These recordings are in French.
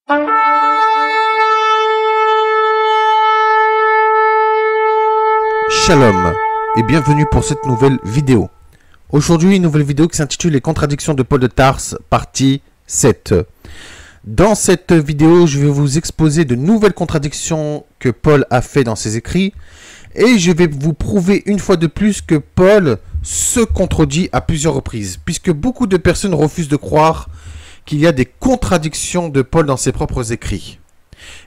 Shalom et bienvenue pour cette nouvelle vidéo. Aujourd'hui, une nouvelle vidéo qui s'intitule Les contradictions de Paul de Tarse, partie 7. Dans cette vidéo, je vais vous exposer de nouvelles contradictions que Paul a fait dans ses écrits et je vais vous prouver une fois de plus que Paul se contredit à plusieurs reprises, puisque beaucoup de personnes refusent de croire qu'il y a des contradictions de Paul dans ses propres écrits.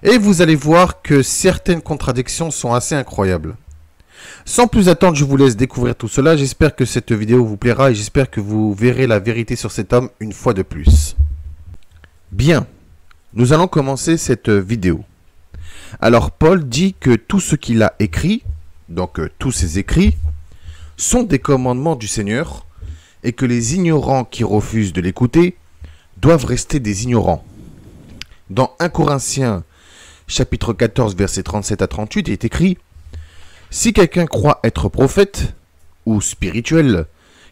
Et vous allez voir que certaines contradictions sont assez incroyables. Sans plus attendre, je vous laisse découvrir tout cela. J'espère que cette vidéo vous plaira et j'espère que vous verrez la vérité sur cet homme une fois de plus. Bien, nous allons commencer cette vidéo. Alors Paul dit que tout ce qu'il a écrit, donc tous ses écrits, sont des commandements du Seigneur et que les ignorants qui refusent de l'écouter doivent rester des ignorants. Dans 1 Corinthiens chapitre 14 versets 37 à 38 il est écrit: si quelqu'un croit être prophète ou spirituel,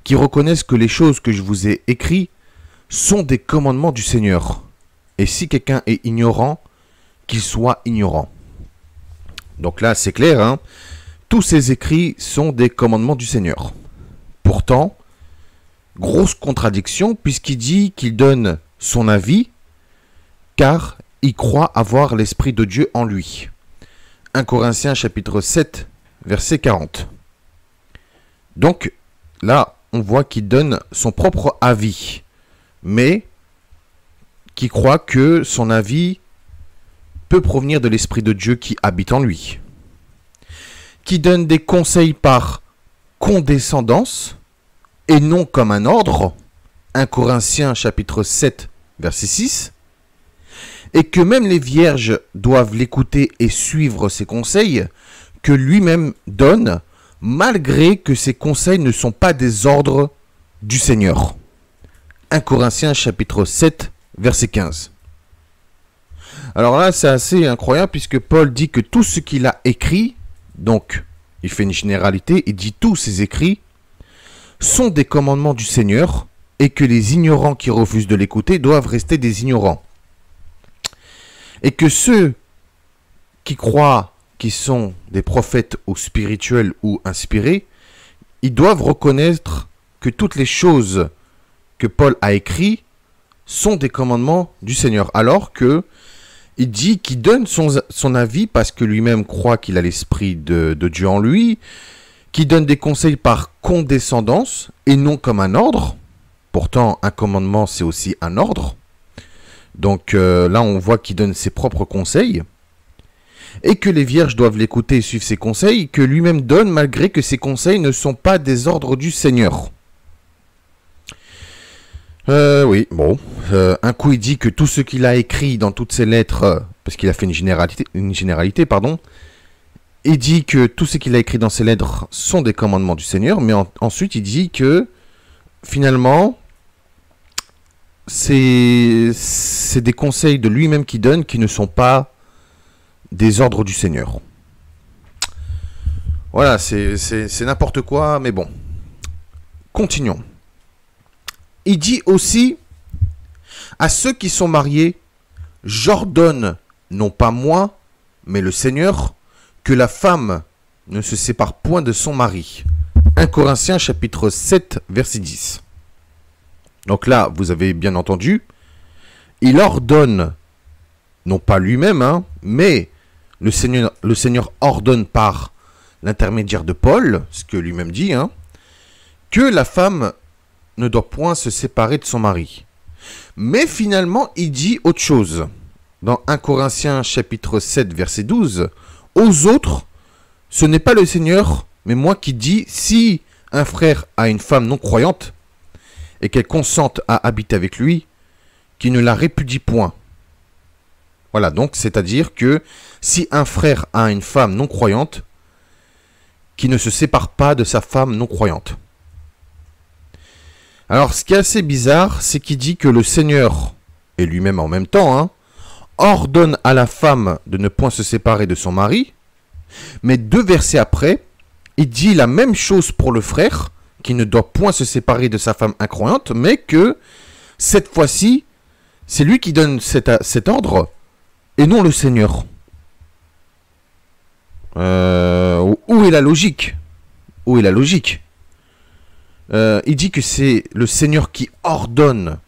qui reconnaisse que les choses que je vous ai écrites sont des commandements du Seigneur. Et si quelqu'un est ignorant, qu'il soit ignorant. Donc là, c'est clair, hein? Tous ces écrits sont des commandements du Seigneur. Pourtant, grosse contradiction, puisqu'il dit qu'il donne son avis, car il croit avoir l'Esprit de Dieu en lui. 1 Corinthiens chapitre 7, verset 40. Donc, là, on voit qu'il donne son propre avis, mais qui croit que son avis peut provenir de l'Esprit de Dieu qui habite en lui. Qui donne des conseils par condescendance et non comme un ordre. 1 Corinthiens chapitre 7, verset 6. Et que même les vierges doivent l'écouter et suivre ses conseils, que lui-même donne, malgré que ses conseils ne sont pas des ordres du Seigneur. 1 Corinthiens chapitre 7, verset 15. Alors là, c'est assez incroyable, puisque Paul dit que tout ce qu'il a écrit, donc il fait une généralité, il dit tous ses écrits, sont des commandements du Seigneur, et que les ignorants qui refusent de l'écouter doivent rester des ignorants. Et que ceux qui croient qu'ils sont des prophètes ou spirituels ou inspirés, ils doivent reconnaître que toutes les choses que Paul a écrites sont des commandements du Seigneur. Alors que il dit qu'il donne son avis parce que lui-même croit qu'il a l'Esprit de Dieu en lui, qu'il donne des conseils par condescendance et non comme un ordre. Pourtant, un commandement, c'est aussi un ordre. Donc là, on voit qu'il donne ses propres conseils. Et que les vierges doivent l'écouter et suivre ses conseils, que lui-même donne malgré que ses conseils ne sont pas des ordres du Seigneur. Oui, bon. Un coup, il dit que tout ce qu'il a écrit dans toutes ses lettres, parce qu'il a fait une généralité, il dit que tout ce qu'il a écrit dans ses lettres sont des commandements du Seigneur, mais ensuite, il dit que, finalement, c'est des conseils de lui-même qu'il donne qui ne sont pas des ordres du Seigneur. Voilà, c'est n'importe quoi, mais bon. Continuons. Il dit aussi, à ceux qui sont mariés, j'ordonne, non pas moi, mais le Seigneur, que la femme ne se sépare point de son mari. 1 Corinthiens chapitre 7, verset 10. Donc là, vous avez bien entendu, il ordonne, non pas lui-même, mais le Seigneur ordonne par l'intermédiaire de Paul, ce que lui-même dit, que la femme ne doit point se séparer de son mari. Mais finalement, il dit autre chose. Dans 1 Corinthiens chapitre 7, verset 12, aux autres, ce n'est pas le Seigneur, mais moi qui dis, si un frère a une femme non croyante, et qu'elle consente à habiter avec lui, qu'il ne la répudie point. Voilà, donc, c'est-à-dire que si un frère a une femme non croyante, qu'il ne se sépare pas de sa femme non croyante. Alors, ce qui est assez bizarre, c'est qu'il dit que le Seigneur, et lui-même en même temps, ordonne à la femme de ne point se séparer de son mari, mais 2 versets après, il dit la même chose pour le frère, qui ne doit point se séparer de sa femme incroyante, mais que, cette fois-ci, C'est lui qui donne cet ordre et non le Seigneur. Où est la logique? Où est la logique? Il dit que c'est le Seigneur qui ordonne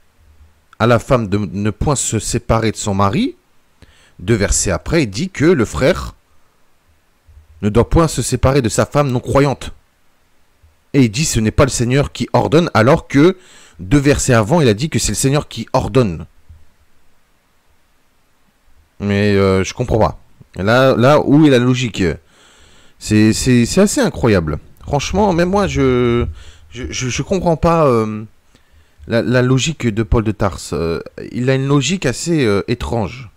à la femme de ne point se séparer de son mari. 2 versets après, il dit que le frère ne doit point se séparer de sa femme non croyante. Et il dit ce n'est pas le Seigneur qui ordonne, alors que 2 versets avant, il a dit que c'est le Seigneur qui ordonne. Mais je comprends pas. Là, où est la logique? C'est assez incroyable. Franchement, même moi, je comprends pas la logique de Paul de Tarse. Il a une logique assez étrange.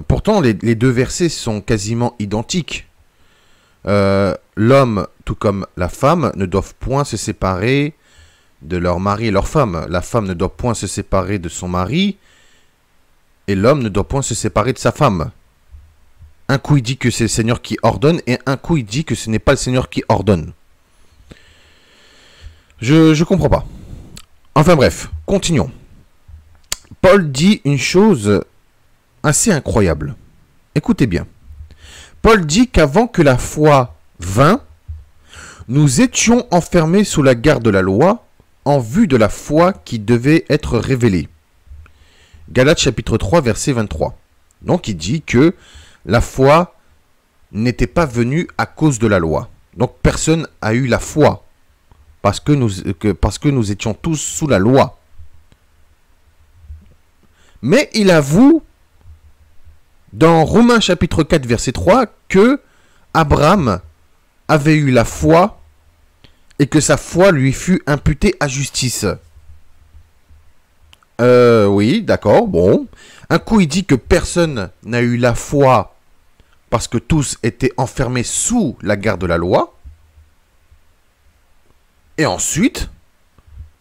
Pourtant, les 2 versets sont quasiment identiques. L'homme, tout comme la femme, ne doivent point se séparer de leur mari et leur femme. La femme ne doit point se séparer de son mari. Et l'homme ne doit point se séparer de sa femme. Un coup, il dit que c'est le Seigneur qui ordonne, et un coup, il dit que ce n'est pas le Seigneur qui ordonne. Je comprends pas. Enfin bref, continuons. Paul dit une chose assez incroyable. Écoutez bien. Paul dit qu'avant que la foi vînt, nous étions enfermés sous la garde de la loi, en vue de la foi qui devait être révélée. Galates chapitre 3, verset 23. Donc il dit que la foi n'était pas venue à cause de la loi. Donc personne n'a eu la foi parce que nous étions tous sous la loi. Mais il avoue dans Romains chapitre 4, verset 3 que Abraham avait eu la foi et que sa foi lui fut imputée à justice. Oui, d'accord, bon. Un coup, il dit que personne n'a eu la foi parce que tous étaient enfermés sous la garde de la loi. Et ensuite,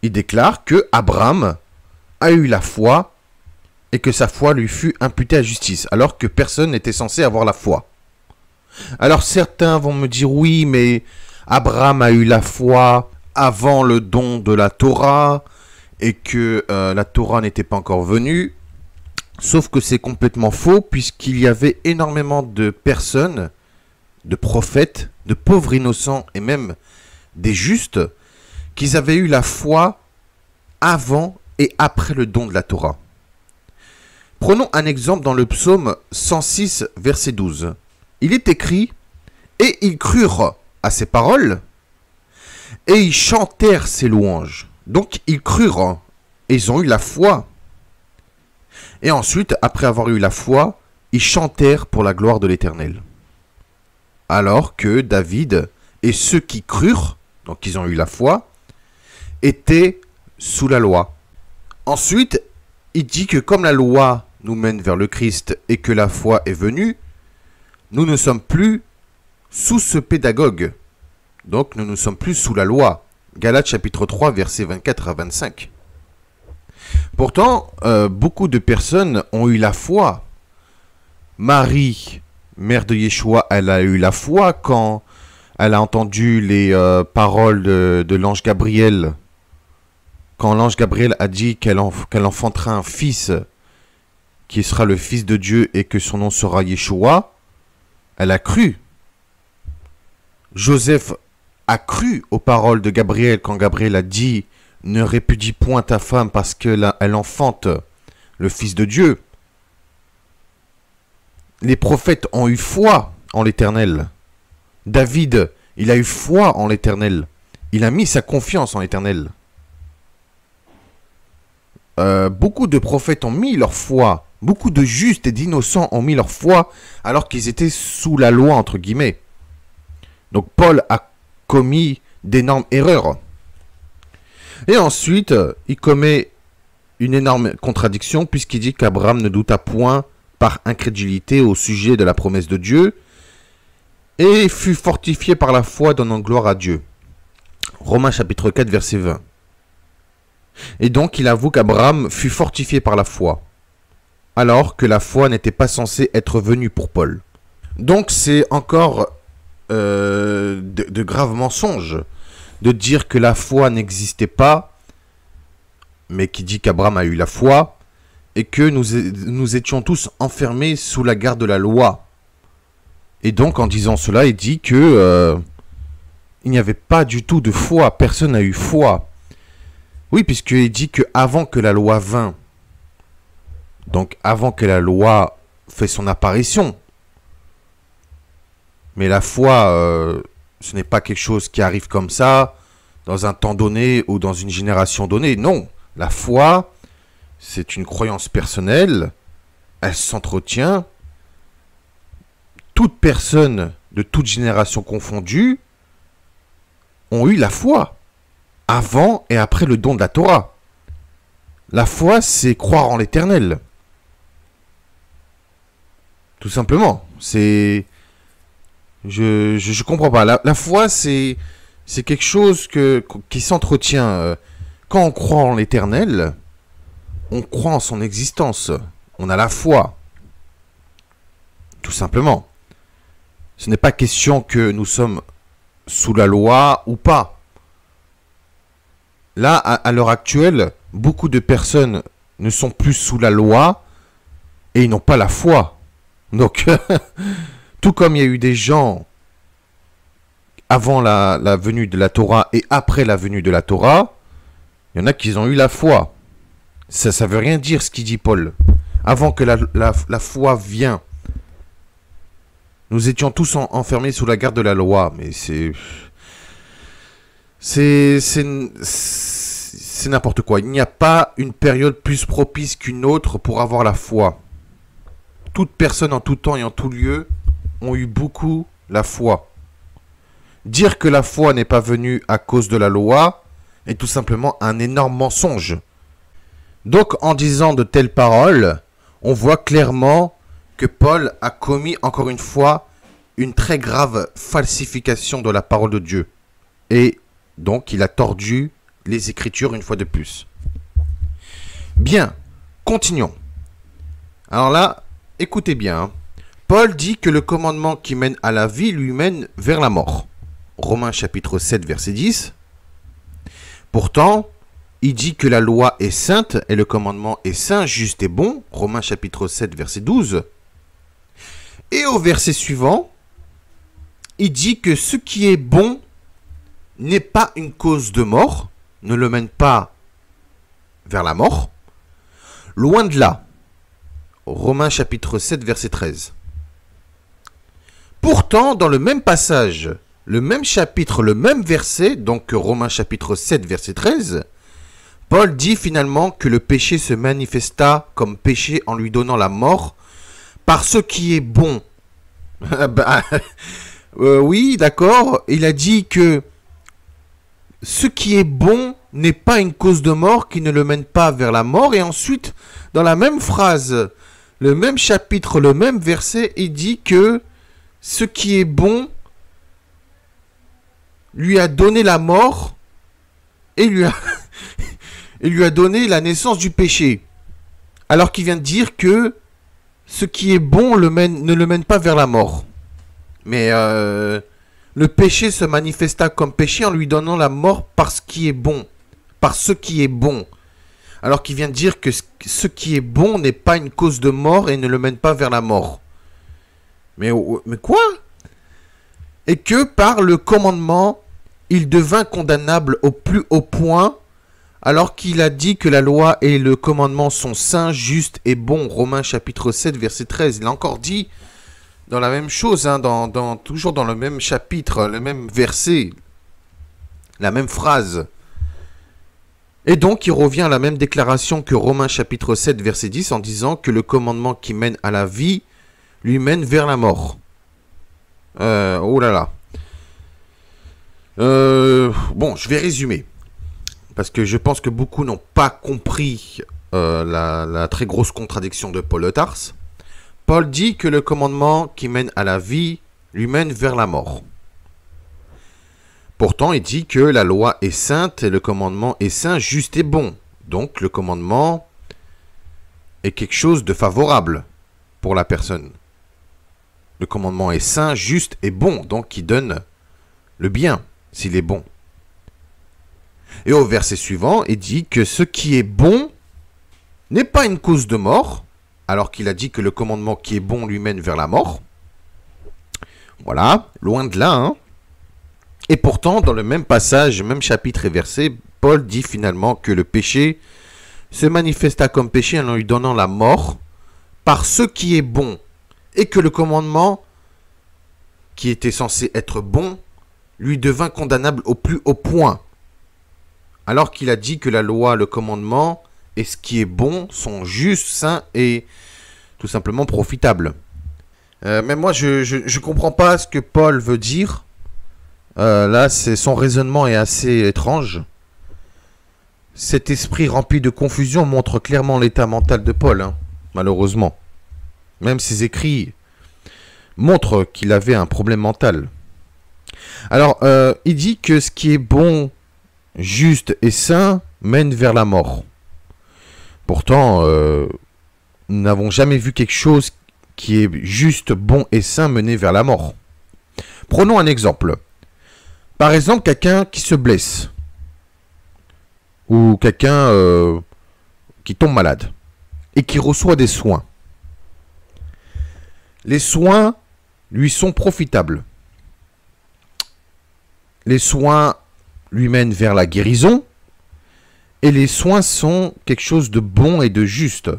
il déclare que Abraham a eu la foi et que sa foi lui fut imputée à justice, alors que personne n'était censé avoir la foi. Alors certains vont me dire, oui, mais Abraham a eu la foi avant le don de la Torah, et que la Torah n'était pas encore venue. Sauf que c'est complètement faux, puisqu'il y avait énormément de personnes, de prophètes, de pauvres innocents, et même des justes, qui avaient eu la foi avant et après le don de la Torah. Prenons un exemple dans le psaume 106, verset 12. Il est écrit « Et ils crurent à ses paroles, et ils chantèrent ses louanges. » Donc ils crurent, et ils ont eu la foi. Et ensuite, après avoir eu la foi, ils chantèrent pour la gloire de l'Éternel. Alors que David et ceux qui crurent, donc ils ont eu la foi, étaient sous la loi. Ensuite, il dit que comme la loi nous mène vers le Christ et que la foi est venue, nous ne sommes plus sous ce pédagogue. Donc nous ne sommes plus sous la loi. Galates chapitre 3, versets 24 à 25. Pourtant, beaucoup de personnes ont eu la foi. Marie, mère de Yeshua, elle a eu la foi quand elle a entendu les paroles de l'ange Gabriel. Quand l'ange Gabriel a dit qu'elle enfantera un fils qui sera le fils de Dieu et que son nom sera Yeshua, elle a cru. Joseph a cru aux paroles de Gabriel quand Gabriel a dit « Ne répudie point ta femme parce qu'elle enfante le Fils de Dieu ». Les prophètes ont eu foi en l'Éternel. David, il a eu foi en l'Éternel. Il a mis sa confiance en l'Éternel. Beaucoup de prophètes ont mis leur foi. Beaucoup de justes et d'innocents ont mis leur foi alors qu'ils étaient sous la loi, entre guillemets. Donc Paul a commis d'énormes erreurs. Et ensuite, il commet une énorme contradiction puisqu'il dit qu'Abraham ne douta point par incrédulité au sujet de la promesse de Dieu et fut fortifié par la foi donnant gloire à Dieu. Romains chapitre 4, verset 20. Et donc il avoue qu'Abraham fut fortifié par la foi, alors que la foi n'était pas censée être venue pour Paul. Donc c'est encore de graves mensonges de dire que la foi n'existait pas, mais qui dit qu'Abraham a eu la foi, et que nous étions tous enfermés sous la garde de la loi. Et donc, en disant cela, il dit que il n'y avait pas du tout de foi. Personne n'a eu foi. Oui, puisqu'il dit que avant que la loi vint, donc avant que la loi fait son apparition, mais la foi, ce n'est pas quelque chose qui arrive comme ça, dans un temps donné ou dans une génération donnée. Non, la foi, c'est une croyance personnelle, elle s'entretient. Toute personne de toute génération confondue ont eu la foi avant et après le don de la Torah. La foi, c'est croire en l'éternel. Tout simplement. C'est... Je comprends pas. La foi, c'est quelque chose qui s'entretient. Quand on croit en l'éternel, on croit en son existence. On a la foi. Tout simplement. Ce n'est pas question que nous sommes sous la loi ou pas. Là, à l'heure actuelle, beaucoup de personnes ne sont plus sous la loi et ils n'ont pas la foi. Donc, tout comme il y a eu des gens avant la venue de la Torah et après la venue de la Torah, il y en a qui ont eu la foi. Ça ne veut rien dire ce qu'il dit Paul. Avant que la foi vienne, nous étions tous enfermés sous la garde de la loi. Mais c'est n'importe quoi. Il n'y a pas une période plus propice qu'une autre pour avoir la foi. Toute personne en tout temps et en tout lieu ont eu beaucoup la foi. Dire que la foi n'est pas venue à cause de la loi est tout simplement un énorme mensonge. Donc, en disant de telles paroles, on voit clairement que Paul a commis encore une fois une très grave falsification de la parole de Dieu. Et donc, il a tordu les Écritures une fois de plus. Bien, continuons. Alors là, écoutez bien. Paul dit que le commandement qui mène à la vie lui mène vers la mort. Romains chapitre 7, verset 10. Pourtant, il dit que la loi est sainte et le commandement est saint, juste et bon. Romains chapitre 7, verset 12. Et au verset suivant, il dit que ce qui est bon n'est pas une cause de mort, ne le mène pas vers la mort. Loin de là. Romains chapitre 7, verset 13. Pourtant, dans le même passage, le même chapitre, le même verset, donc Romains chapitre 7, verset 13, Paul dit finalement que le péché se manifesta comme péché en lui donnant la mort par ce qui est bon. Oui, d'accord. Il a dit que ce qui est bon n'est pas une cause de mort qui ne le mène pas vers la mort. Et ensuite, dans la même phrase, le même chapitre, le même verset, il dit que ce qui est bon lui a donné la mort et lui a donné la naissance du péché. Alors qu'il vient de dire que ce qui est bon ne le mène pas vers la mort. Mais le péché se manifesta comme péché en lui donnant la mort par ce qui est bon. Par ce qui est bon. Alors qu'il vient de dire que ce qui est bon n'est pas une cause de mort et ne le mène pas vers la mort. Mais quoi? Et que par le commandement, il devint condamnable au plus haut point, alors qu'il a dit que la loi et le commandement sont saints, justes et bons. Romains chapitre 7, verset 13. Il a encore dit dans la même chose, hein, toujours dans le même chapitre, le même verset, la même phrase. Et donc, il revient à la même déclaration que Romains chapitre 7, verset 10, en disant que le commandement qui mène à la vie lui mène vers la mort. Oh là là. Bon, je vais résumer. Parce que je pense que beaucoup n'ont pas compris la très grosse contradiction de Paul de Tarse. Paul dit que le commandement qui mène à la vie lui mène vers la mort. Pourtant, il dit que la loi est sainte et le commandement est saint, juste et bon. Donc, le commandement est quelque chose de favorable pour la personne. Le commandement est saint, juste et bon. Donc, il donne le bien s'il est bon. Et au verset suivant, il dit que ce qui est bon n'est pas une cause de mort, alors qu'il a dit que le commandement qui est bon lui mène vers la mort. Voilà, loin de là, hein. Et pourtant, dans le même passage, même chapitre et verset, Paul dit finalement que le péché se manifesta comme péché en lui donnant la mort par ce qui est bon, et que le commandement qui était censé être bon lui devint condamnable au plus haut point. Alors qu'il a dit que la loi, le commandement et ce qui est bon sont justes, saints et tout simplement profitables. Mais moi, je comprends pas ce que Paul veut dire. Là, son raisonnement est assez étrange. Cet esprit rempli de confusion montre clairement l'état mental de Paul, hein, malheureusement. Même ses écrits montrent qu'il avait un problème mental. Alors, il dit que ce qui est bon, juste et saint mène vers la mort. Pourtant, nous n'avons jamais vu quelque chose qui est juste, bon et saint mener vers la mort. Prenons un exemple. Par exemple, quelqu'un qui se blesse. Ou quelqu'un qui tombe malade. Et qui reçoit des soins. Les soins lui sont profitables. Les soins lui mènent vers la guérison. Et les soins sont quelque chose de bon et de juste.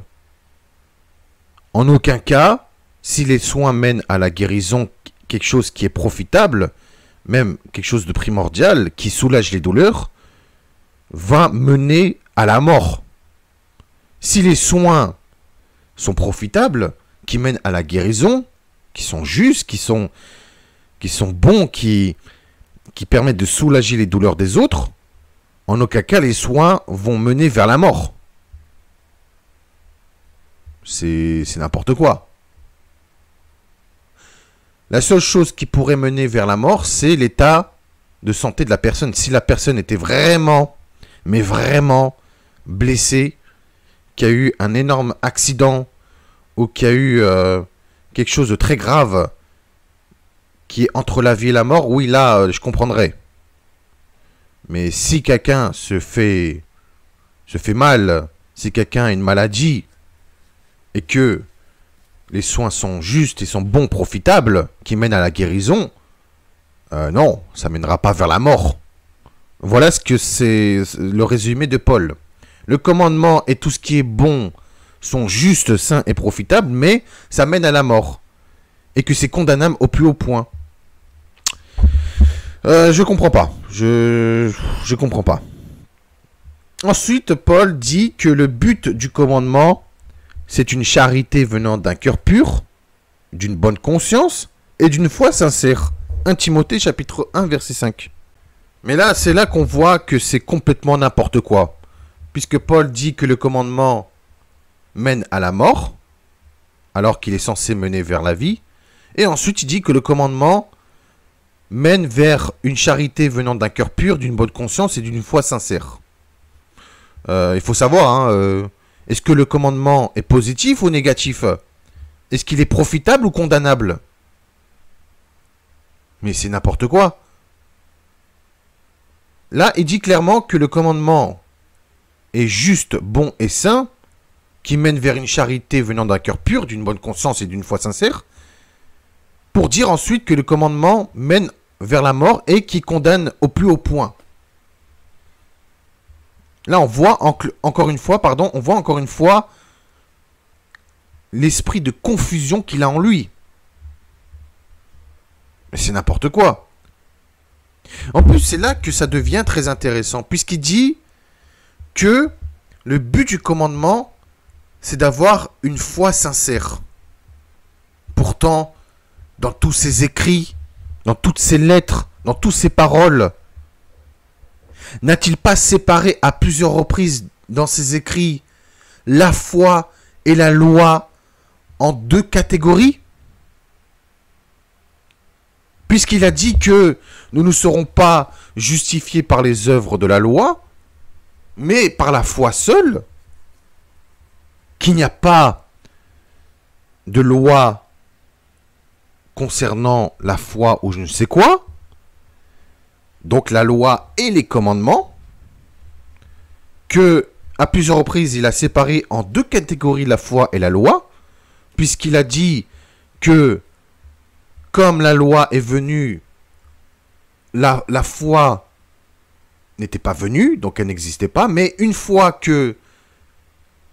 En aucun cas, si les soins mènent à la guérison, quelque chose qui est profitable, même quelque chose de primordial, qui soulage les douleurs, va mener à la mort. Si les soins sont profitables, qui mènent à la guérison, qui sont justes, qui sont bons, qui permettent de soulager les douleurs des autres, en aucun cas les soins vont mener vers la mort. C'est n'importe quoi. La seule chose qui pourrait mener vers la mort, c'est l'état de santé de la personne. Si la personne était vraiment, mais vraiment blessée, qu'il y a eu un énorme accident ou qu'il y a eu quelque chose de très grave qui est entre la vie et la mort, oui, là, je comprendrais. Mais si quelqu'un se fait mal, si quelqu'un a une maladie et que les soins sont justes et sont bons, profitables, qui mènent à la guérison, non, ça mènera pas vers la mort. Voilà ce que c'est le résumé de Paul. Le commandement et tout ce qui est bon sont justes, saints et profitables, mais ça mène à la mort. Et que c'est condamnable au plus haut point. Je comprends pas. Je comprends pas. Ensuite, Paul dit que le but du commandement, c'est une charité venant d'un cœur pur, d'une bonne conscience et d'une foi sincère. 1 Timothée chapitre 1 verset 5. Mais là, c'est là qu'on voit que c'est complètement n'importe quoi. Puisque Paul dit que le commandement mène à la mort, alors qu'il est censé mener vers la vie. Et ensuite, il dit que le commandement mène vers une charité venant d'un cœur pur, d'une bonne conscience et d'une foi sincère. Il faut savoir, hein, est-ce que le commandement est positif ou négatif? Est-ce qu'il est profitable ou condamnable? Mais c'est n'importe quoi. Là, il dit clairement que le commandement est juste, bon et saint, qui mène vers une charité venant d'un cœur pur, d'une bonne conscience et d'une foi sincère, pour dire ensuite que le commandement mène vers la mort et qui condamne au plus haut point. Là, on voit encore une fois l'esprit de confusion qu'il a en lui. Mais c'est n'importe quoi. En plus, c'est là que ça devient très intéressant, puisqu'il dit que le but du commandement, c'est d'avoir une foi sincère. Pourtant, dans tous ses écrits, dans toutes ses lettres, dans toutes ses paroles, n'a-t-il pas séparé à plusieurs reprises dans ses écrits la foi et la loi en deux catégories? Puisqu'il a dit que nous ne serons pas justifiés par les œuvres de la loi, mais par la foi seule, qu'il n'y a pas de loi concernant la foi ou je ne sais quoi, donc la loi et les commandements, que à plusieurs reprises, il a séparé en deux catégories la foi et la loi, puisqu'il a dit que comme la loi est venue, la foi n'était pas venue, donc elle n'existait pas, mais une fois que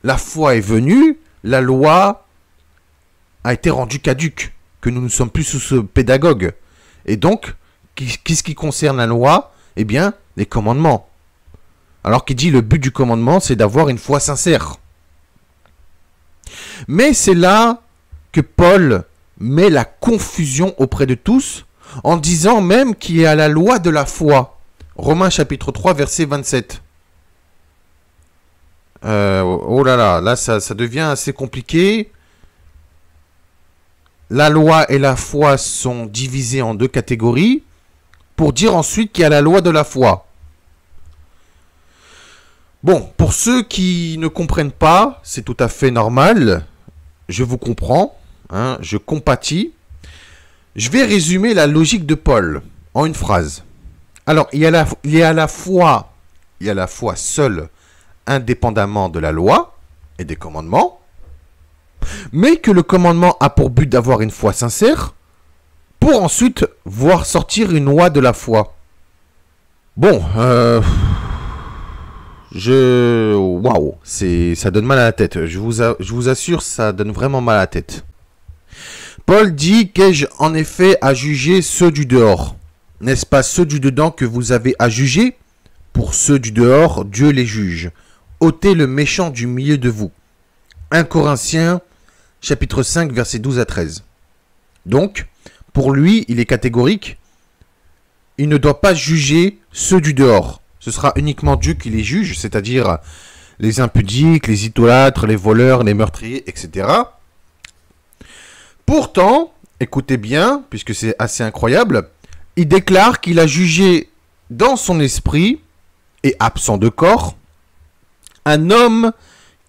la foi est venue, la loi a été rendue caduque, que nous ne sommes plus sous ce pédagogue. Et donc, qu'est-ce qui concerne la loi? Eh bien, les commandements. Alors qu'il dit le but du commandement, c'est d'avoir une foi sincère. Mais c'est là que Paul met la confusion auprès de tous, en disant même qu'il y a la loi de la foi. Romains chapitre 3, verset 27. Oh là là, là ça devient assez compliqué. La loi et la foi sont divisées en deux catégories, pour dire ensuite qu'il y a la loi de la foi. Bon, pour ceux qui ne comprennent pas, c'est tout à fait normal. Je vous comprends, hein, je compatis. Je vais résumer la logique de Paul en une phrase. Alors, il y a la foi seule, indépendamment de la loi et des commandements, mais que le commandement a pour but d'avoir une foi sincère, pour ensuite voir sortir une loi de la foi. Bon, waouh, ça donne mal à la tête. Je vous assure, ça donne vraiment mal à la tête. Paul dit: qu'ai-je en effet à juger ceux du dehors? N'est-ce pas ceux du dedans que vous avez à juger? Pour ceux du dehors, Dieu les juge. Ôtez le méchant du milieu de vous. 1 Corinthiens, chapitre 5, versets 12 à 13. Donc, pour lui, il est catégorique. Il ne doit pas juger ceux du dehors. Ce sera uniquement Dieu qui les juge, c'est-à-dire les impudiques, les idolâtres, les voleurs, les meurtriers, etc. Pourtant, écoutez bien, puisque c'est assez incroyable, il déclare qu'il a jugé dans son esprit, et absent de corps, un homme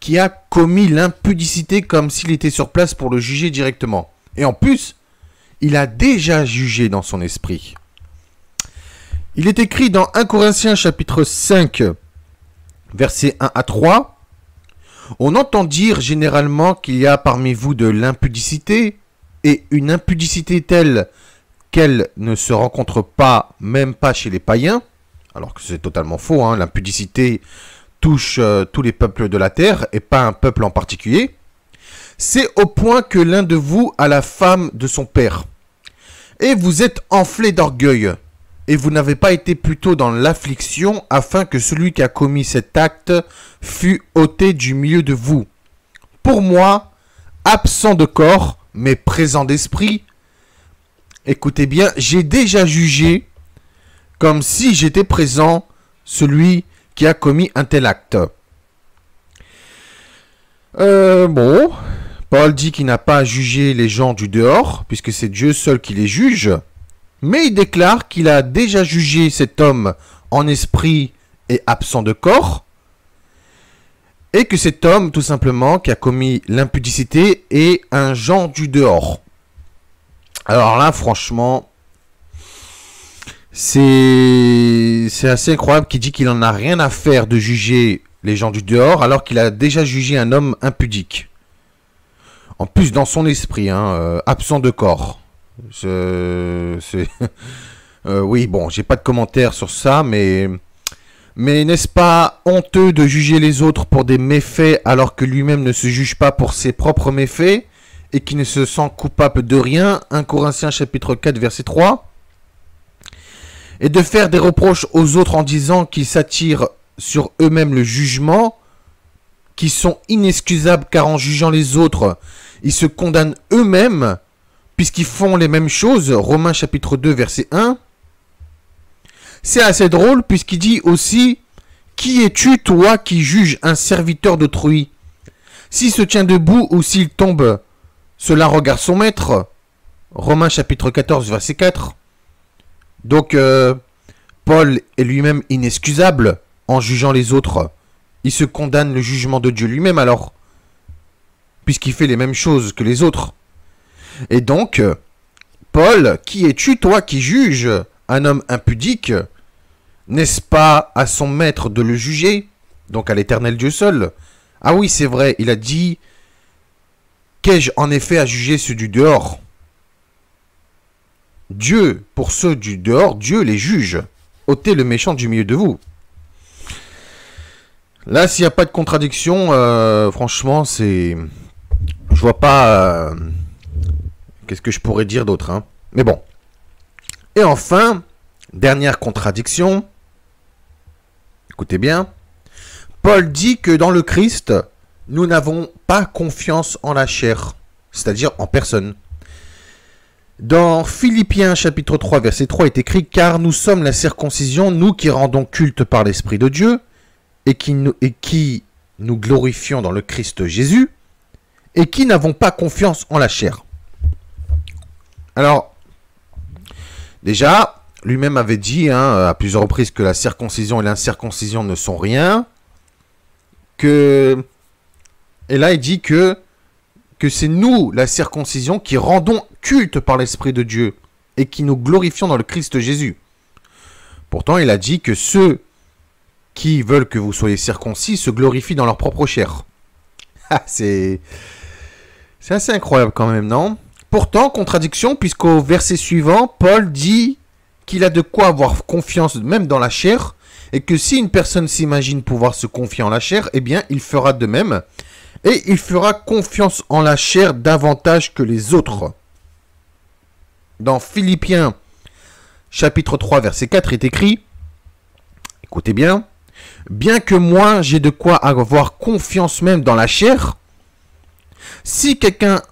qui a commis l'impudicité comme s'il était sur place pour le juger directement. Et en plus, il a déjà jugé dans son esprit. Il est écrit dans 1 Corinthiens chapitre 5, versets 1 à 3. On entend dire généralement qu'il y a parmi vous de l'impudicité, et une impudicité telle qu'elle ne se rencontre pas, même pas chez les païens, alors que c'est totalement faux, hein. L'impudicité touche tous les peuples de la terre, et pas un peuple en particulier. C'est au point que l'un de vous a la femme de son père. Et vous êtes enflé d'orgueil, et vous n'avez pas été plutôt dans l'affliction, afin que celui qui a commis cet acte fût ôté du milieu de vous. Pour moi, absent de corps, mais présent d'esprit, écoutez bien, j'ai déjà jugé, comme si j'étais présent, celui qui a commis un tel acte. Bon, Paul dit qu'il n'a pas à juger les gens du dehors, puisque c'est Dieu seul qui les juge, mais il déclare qu'il a déjà jugé cet homme en esprit et absent de corps, et que cet homme, tout simplement, qui a commis l'impudicité, est un gens du dehors. Alors là, franchement, c'est assez incroyable qu'il dit qu'il n'en a rien à faire de juger les gens du dehors, alors qu'il a déjà jugé un homme impudique. En plus, dans son esprit, hein, absent de corps. Oui, bon, j'ai pas de commentaire sur ça, mais n'est-ce pas honteux de juger les autres pour des méfaits alors que lui-même ne se juge pas pour ses propres méfaits et qui ne se sent coupable de rien? 1 Corinthiens chapitre 4 verset 3. Et de faire des reproches aux autres en disant qu'ils s'attirent sur eux-mêmes le jugement, qui sont inexcusables car en jugeant les autres, ils se condamnent eux-mêmes puisqu'ils font les mêmes choses. Romains chapitre 2 verset 1. C'est assez drôle puisqu'il dit aussi: qui es-tu, toi, qui juges un serviteur d'autrui? S'il se tient debout ou s'il tombe, cela regarde son maître. Romains chapitre 14 verset 4. Donc, Paul est lui-même inexcusable en jugeant les autres. Il se condamne le jugement de Dieu lui-même alors, puisqu'il fait les mêmes choses que les autres. Et donc, Paul, qui es-tu, toi, qui juges un homme impudique? N'est-ce pas à son maître de le juger? donc à l'Éternel Dieu seul. Ah oui, c'est vrai, il a dit, qu'ai-je en effet à juger ceux du dehors? Dieu, pour ceux du dehors, Dieu les juge. Ôtez le méchant du milieu de vous. Là, s'il n'y a pas de contradiction, franchement, c'est... Je vois pas... Qu'est-ce que je pourrais dire d'autre, hein? Mais bon. Et enfin, dernière contradiction. Écoutez bien. Paul dit que dans le Christ, nous n'avons pas confiance en la chair, c'est-à-dire en personne. Dans Philippiens chapitre 3, verset 3 est écrit « Car nous sommes la circoncision, nous qui rendons culte par l'Esprit de Dieu, et qui nous glorifions dans le Christ Jésus, et qui n'avons pas confiance en la chair. » Alors, déjà, lui-même avait dit à plusieurs reprises que la circoncision et l'incirconcision ne sont rien. Et là, il dit que c'est nous, la circoncision, qui rendons culte par l'Esprit de Dieu et qui nous glorifions dans le Christ Jésus. Pourtant, il a dit que ceux qui veulent que vous soyez circoncis se glorifient dans leur propre chair. C'est assez incroyable quand même, non? Pourtant, contradiction, puisqu'au verset suivant, Paul dit qu'il a de quoi avoir confiance même dans la chair, et que si une personne s'imagine pouvoir se confier en la chair, eh bien, il fera de même, et il fera confiance en la chair davantage que les autres. Dans Philippiens, chapitre 3, verset 4, est écrit, écoutez bien, « Bien que moi, j'ai de quoi avoir confiance même dans la chair, si quelqu'un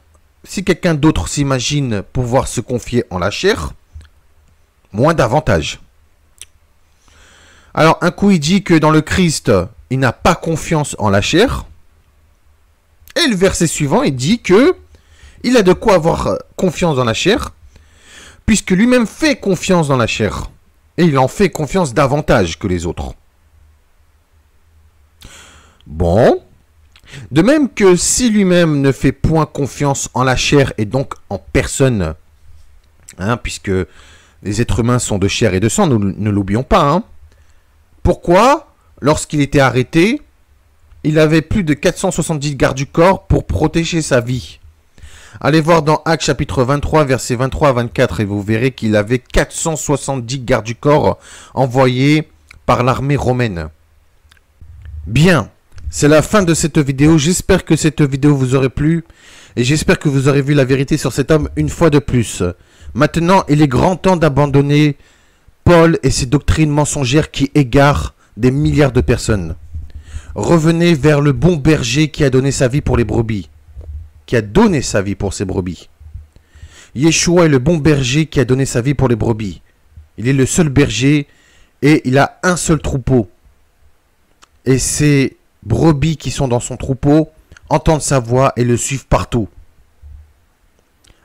d'autre s'imagine pouvoir se confier en la chair, moins davantage. » Alors, un coup, il dit que dans le Christ, il n'a pas confiance en la chair. Et le verset suivant, il dit que il a de quoi avoir confiance dans la chair, puisque lui-même fait confiance dans la chair. Et il en fait confiance davantage que les autres. Bon. De même que si lui-même ne fait point confiance en la chair et donc en personne, hein, puisque les êtres humains sont de chair et de sang, nous ne l'oublions pas. Hein. Pourquoi, lorsqu'il était arrêté, il avait plus de 470 gardes du corps pour protéger sa vie? Allez voir dans Actes chapitre 23, versets 23 à 24, et vous verrez qu'il avait 470 gardes du corps envoyés par l'armée romaine. Bien. C'est la fin de cette vidéo. J'espère que cette vidéo vous aurait plu et j'espère que vous aurez vu la vérité sur cet homme une fois de plus. Maintenant, il est grand temps d'abandonner Paul et ses doctrines mensongères qui égarent des milliards de personnes. Revenez vers le bon berger qui a donné sa vie pour les brebis. Qui a donné sa vie pour ses brebis. Yeshua est le bon berger qui a donné sa vie pour les brebis. Il est le seul berger et il a un seul troupeau. Et c'est brebis qui sont dans son troupeau entendent sa voix et le suivent partout.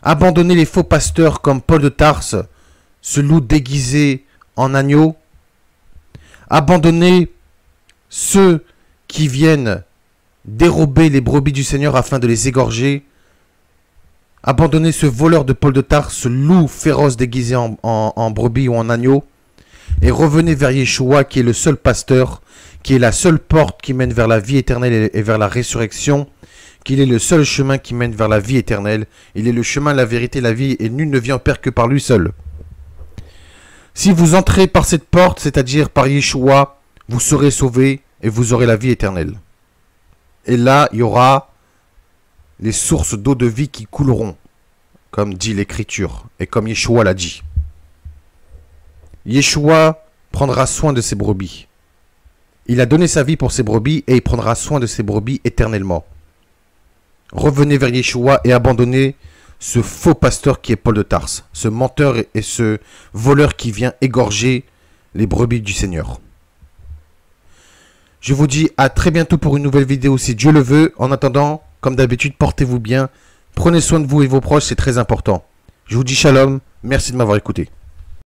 Abandonnez les faux pasteurs comme Paul de Tarse, ce loup déguisé en agneau. Abandonnez ceux qui viennent dérober les brebis du Seigneur afin de les égorger. Abandonnez ce voleur de Paul de Tarse, ce loup féroce déguisé en brebis ou en agneau. Et revenez vers Yeshua qui est le seul pasteur, qui est la seule porte qui mène vers la vie éternelle et vers la résurrection, qu'il est le seul chemin qui mène vers la vie éternelle. Il est le chemin, la vérité, la vie, et nul ne vient au Père que par lui seul. Si vous entrez par cette porte, c'est-à-dire par Yeshua, vous serez sauvés et vous aurez la vie éternelle. Et là, il y aura les sources d'eau de vie qui couleront, comme dit l'Écriture, et comme Yeshua l'a dit. Yeshua prendra soin de ses brebis. Il a donné sa vie pour ses brebis et il prendra soin de ses brebis éternellement. Revenez vers Yeshua et abandonnez ce faux pasteur qui est Paul de Tarse, ce menteur et ce voleur qui vient égorger les brebis du Seigneur. Je vous dis à très bientôt pour une nouvelle vidéo si Dieu le veut. En attendant, comme d'habitude, portez-vous bien. Prenez soin de vous et vos proches, c'est très important. Je vous dis shalom. Merci de m'avoir écouté.